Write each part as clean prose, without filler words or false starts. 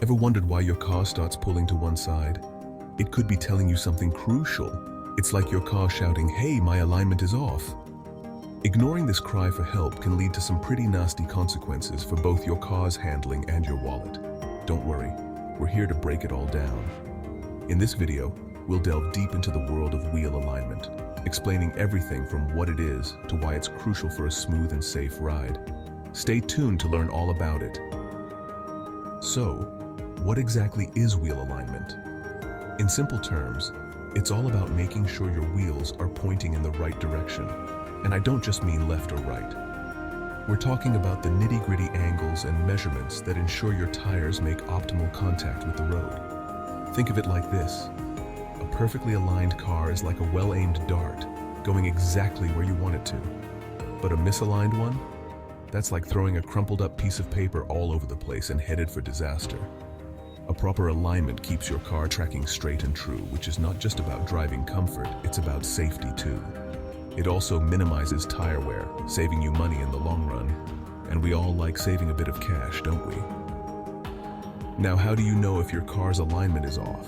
Ever wondered why your car starts pulling to one side? It could be telling you something crucial. It's like your car shouting, "Hey, my alignment is off." Ignoring this cry for help can lead to some pretty nasty consequences for both your car's handling and your wallet. Don't worry, we're here to break it all down. In this video, we'll delve deep into the world of wheel alignment, explaining everything from what it is to why it's crucial for a smooth and safe ride. Stay tuned to learn all about it. So, what exactly is wheel alignment? In simple terms, it's all about making sure your wheels are pointing in the right direction. And I don't just mean left or right. We're talking about the nitty-gritty angles and measurements that ensure your tires make optimal contact with the road. Think of it like this. A perfectly aligned car is like a well-aimed dart, going exactly where you want it to. But a misaligned one? That's like throwing a crumpled up piece of paper all over the place and headed for disaster. A proper alignment keeps your car tracking straight and true, which is not just about driving comfort, it's about safety too. It also minimizes tire wear, saving you money in the long run. And we all like saving a bit of cash, don't we? Now, how do you know if your car's alignment is off?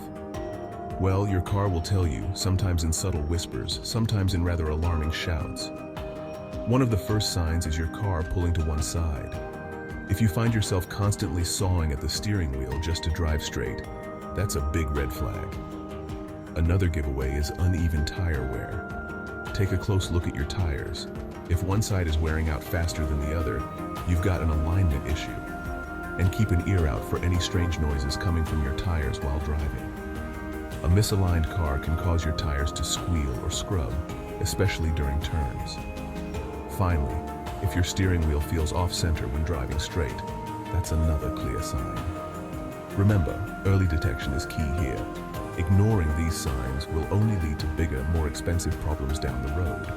Well, your car will tell you, sometimes in subtle whispers, sometimes in rather alarming shouts. One of the first signs is your car pulling to one side. If you find yourself constantly sawing at the steering wheel just to drive straight, that's a big red flag. Another giveaway is uneven tire wear. Take a close look at your tires. If one side is wearing out faster than the other, you've got an alignment issue. And keep an ear out for any strange noises coming from your tires while driving. A misaligned car can cause your tires to squeal or scrub, especially during turns. Finally, if your steering wheel feels off-center when driving straight, that's another clear sign. Remember, early detection is key here. Ignoring these signs will only lead to bigger, more expensive problems down the road.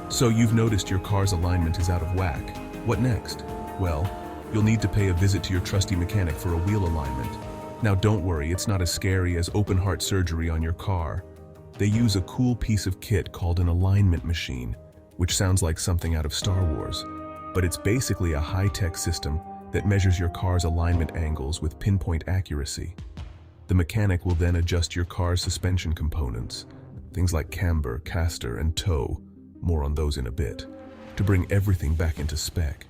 So you've noticed your car's alignment is out of whack. What next? Well, you'll need to pay a visit to your trusty mechanic for a wheel alignment. Now don't worry, it's not as scary as open heart surgery on your car. They use a cool piece of kit called an alignment machine, which sounds like something out of Star Wars. But it's basically a high-tech system that measures your car's alignment angles with pinpoint accuracy. The mechanic will then adjust your car's suspension components, things like camber, caster, and toe, more on those in a bit, to bring everything back into spec.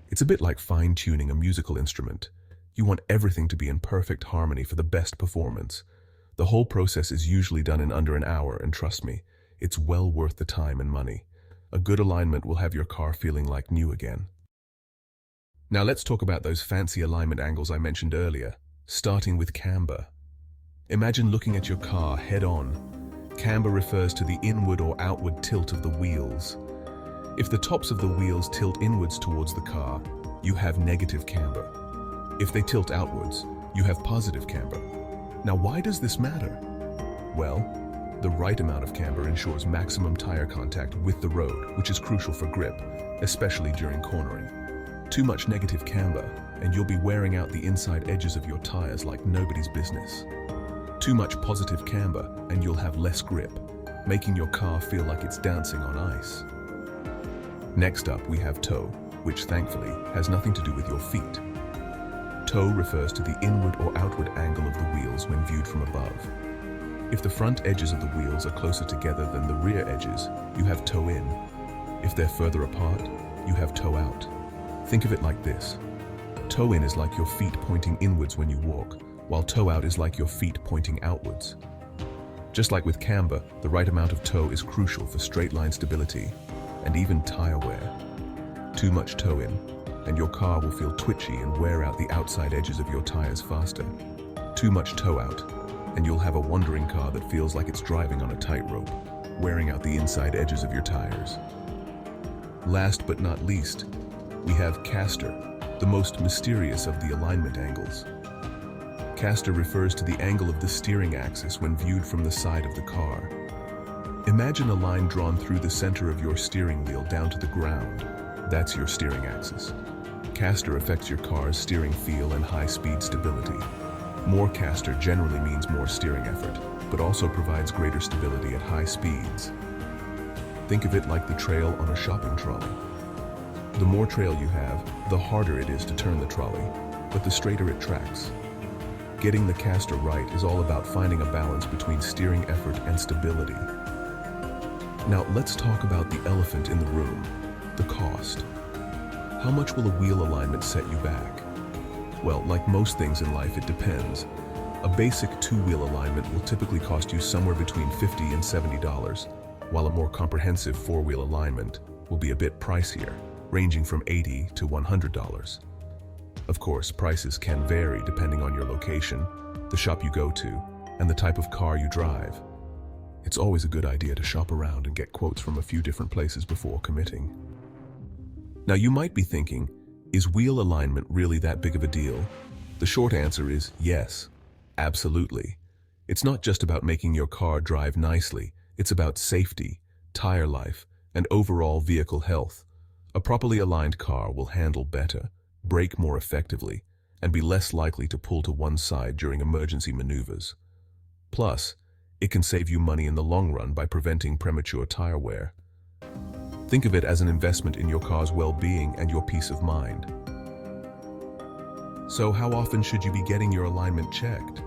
It's a bit like fine-tuning a musical instrument. You want everything to be in perfect harmony for the best performance. The whole process is usually done in under an hour, and trust me, it's well worth the time and money. A good alignment will have your car feeling like new again. Now let's talk about those fancy alignment angles I mentioned earlier, starting with camber. Imagine looking at your car head-on. Camber refers to the inward or outward tilt of the wheels. If the tops of the wheels tilt inwards towards the car, you have negative camber. If they tilt outwards, you have positive camber. Now, why does this matter? Well, the right amount of camber ensures maximum tire contact with the road, which is crucial for grip, especially during cornering. Too much negative camber, and you'll be wearing out the inside edges of your tires like nobody's business. Too much positive camber, and you'll have less grip, making your car feel like it's dancing on ice. Next up, we have toe, which thankfully has nothing to do with your feet. Toe refers to the inward or outward angle of the wheels when viewed from above. If the front edges of the wheels are closer together than the rear edges, you have toe in. If they're further apart, you have toe out. Think of it like this. Toe in is like your feet pointing inwards when you walk, while toe out is like your feet pointing outwards. Just like with camber, the right amount of toe is crucial for straight line stability and even tire wear. Too much toe in, and your car will feel twitchy and wear out the outside edges of your tires faster. Too much toe out, and you'll have a wandering car that feels like it's driving on a tightrope, wearing out the inside edges of your tires. Last but not least, we have caster, the most mysterious of the alignment angles. Caster refers to the angle of the steering axis when viewed from the side of the car. Imagine a line drawn through the center of your steering wheel down to the ground. That's your steering axis. Caster affects your car's steering feel and high-speed stability. More caster generally means more steering effort, but also provides greater stability at high speeds. Think of it like the trail on a shopping trolley. The more trail you have, the harder it is to turn the trolley. but the straighter it tracks. Getting the caster right is all about finding a balance between steering effort and stability. Now let's talk about the elephant in the room, the cost. How much will a wheel alignment set you back? Well, like most things in life, it depends. A basic two-wheel alignment will typically cost you somewhere between $50 and $70, while a more comprehensive four-wheel alignment will be a bit pricier, ranging from $80 to $100. Of course, prices can vary depending on your location, the shop you go to, and the type of car you drive. It's always a good idea to shop around and get quotes from a few different places before committing. Now you might be thinking, is wheel alignment really that big of a deal? The short answer is yes, absolutely. It's not just about making your car drive nicely, it's about safety, tire life, and overall vehicle health. A properly aligned car will handle better, brake more effectively, and be less likely to pull to one side during emergency maneuvers. Plus, it can save you money in the long run by preventing premature tire wear. Think of it as an investment in your car's well-being and your peace of mind. So how often should you be getting your alignment checked?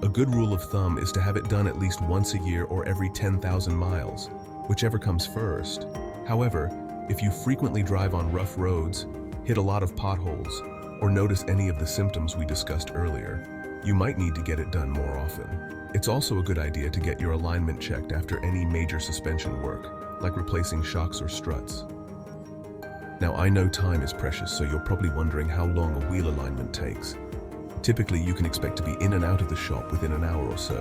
A good rule of thumb is to have it done at least once a year or every 10,000 miles, whichever comes first. However, if you frequently drive on rough roads, hit a lot of potholes, or notice any of the symptoms we discussed earlier, you might need to get it done more often. It's also a good idea to get your alignment checked after any major suspension work, like replacing shocks or struts. Now I know time is precious, so you're probably wondering how long a wheel alignment takes. Typically, you can expect to be in and out of the shop within an hour or so.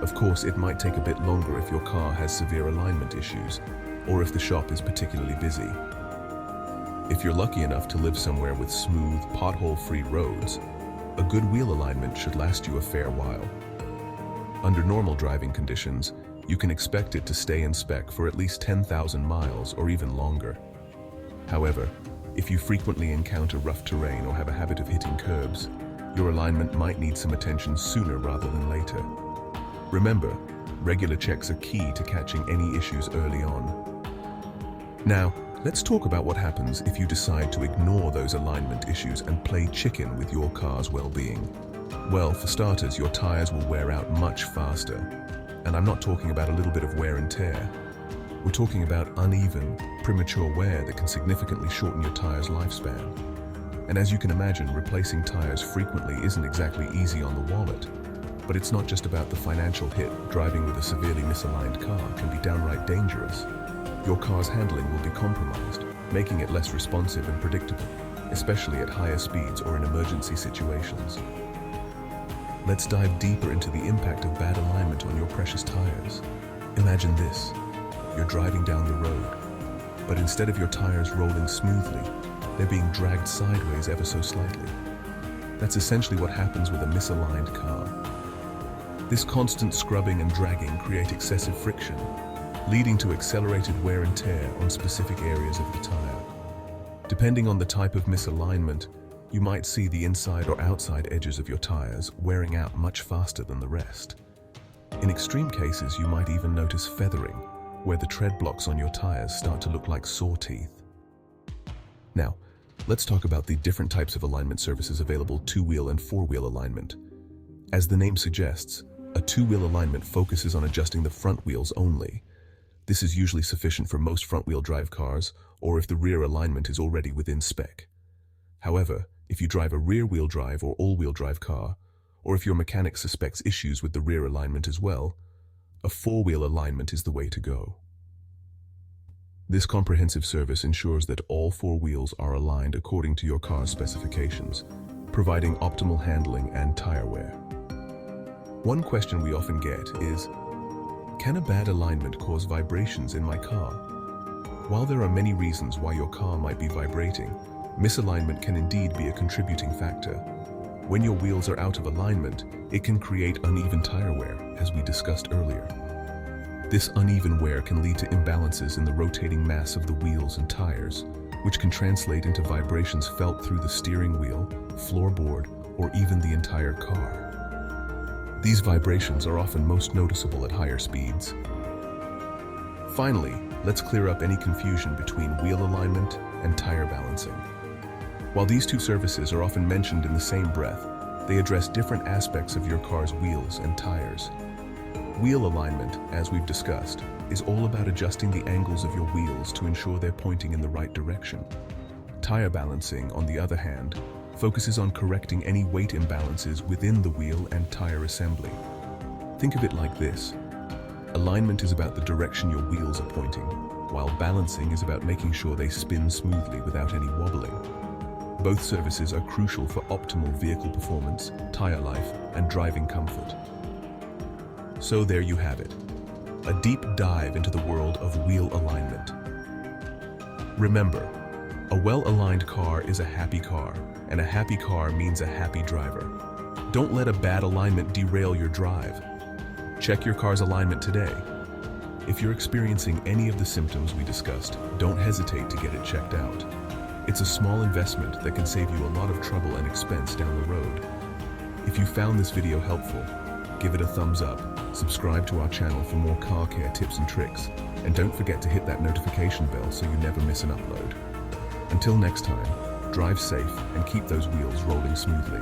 Of course, it might take a bit longer if your car has severe alignment issues, or if the shop is particularly busy. If you're lucky enough to live somewhere with smooth, pothole-free roads, a good wheel alignment should last you a fair while. Under normal driving conditions, you can expect it to stay in spec for at least 10,000 miles or even longer. However, if you frequently encounter rough terrain or have a habit of hitting curbs, your alignment might need some attention sooner rather than later. Remember, regular checks are key to catching any issues early on. Now, let's talk about what happens if you decide to ignore those alignment issues and play chicken with your car's well-being. Well, for starters, your tires will wear out much faster. And I'm not talking about a little bit of wear and tear. We're talking about uneven, premature wear that can significantly shorten your tire's lifespan. And as you can imagine, replacing tires frequently isn't exactly easy on the wallet. But it's not just about the financial hit. Driving with a severely misaligned car can be downright dangerous. Your car's handling will be compromised, making it less responsive and predictable, especially at higher speeds or in emergency situations. Let's dive deeper into the impact of bad alignment on your precious tires. Imagine this. You're driving down the road, but instead of your tires rolling smoothly, they're being dragged sideways ever so slightly. That's essentially what happens with a misaligned car. This constant scrubbing and dragging create excessive friction, leading to accelerated wear and tear on specific areas of the tire. Depending on the type of misalignment, you might see the inside or outside edges of your tires wearing out much faster than the rest. In extreme cases, you might even notice feathering, where the tread blocks on your tires start to look like saw teeth. Now, let's talk about the different types of alignment services available: two-wheel and four-wheel alignment. As the name suggests, a two-wheel alignment focuses on adjusting the front wheels only. This is usually sufficient for most front-wheel drive cars, or if the rear alignment is already within spec. However, if you drive a rear-wheel drive or all-wheel drive car, or if your mechanic suspects issues with the rear alignment as well, a four-wheel alignment is the way to go. This comprehensive service ensures that all four wheels are aligned according to your car's specifications, providing optimal handling and tire wear. One question we often get is, can a bad alignment cause vibrations in my car? While there are many reasons why your car might be vibrating, misalignment can indeed be a contributing factor. When your wheels are out of alignment, it can create uneven tire wear, as we discussed earlier. This uneven wear can lead to imbalances in the rotating mass of the wheels and tires, which can translate into vibrations felt through the steering wheel, floorboard, or even the entire car. These vibrations are often most noticeable at higher speeds. Finally, let's clear up any confusion between wheel alignment and tire balancing. While these two services are often mentioned in the same breath, they address different aspects of your car's wheels and tires. Wheel alignment, as we've discussed, is all about adjusting the angles of your wheels to ensure they're pointing in the right direction. Tire balancing, on the other hand, focuses on correcting any weight imbalances within the wheel and tire assembly. Think of it like this. Alignment is about the direction your wheels are pointing, while balancing is about making sure they spin smoothly without any wobbling. Both services are crucial for optimal vehicle performance, tire life, and driving comfort. So there you have it, a deep dive into the world of wheel alignment. Remember, a well-aligned car is a happy car, and a happy car means a happy driver. Don't let a bad alignment derail your drive. Check your car's alignment today. If you're experiencing any of the symptoms we discussed, don't hesitate to get it checked out. It's a small investment that can save you a lot of trouble and expense down the road. If you found this video helpful, give it a thumbs up, subscribe to our channel for more car care tips and tricks, and don't forget to hit that notification bell so you never miss an upload. Until next time, drive safe and keep those wheels rolling smoothly.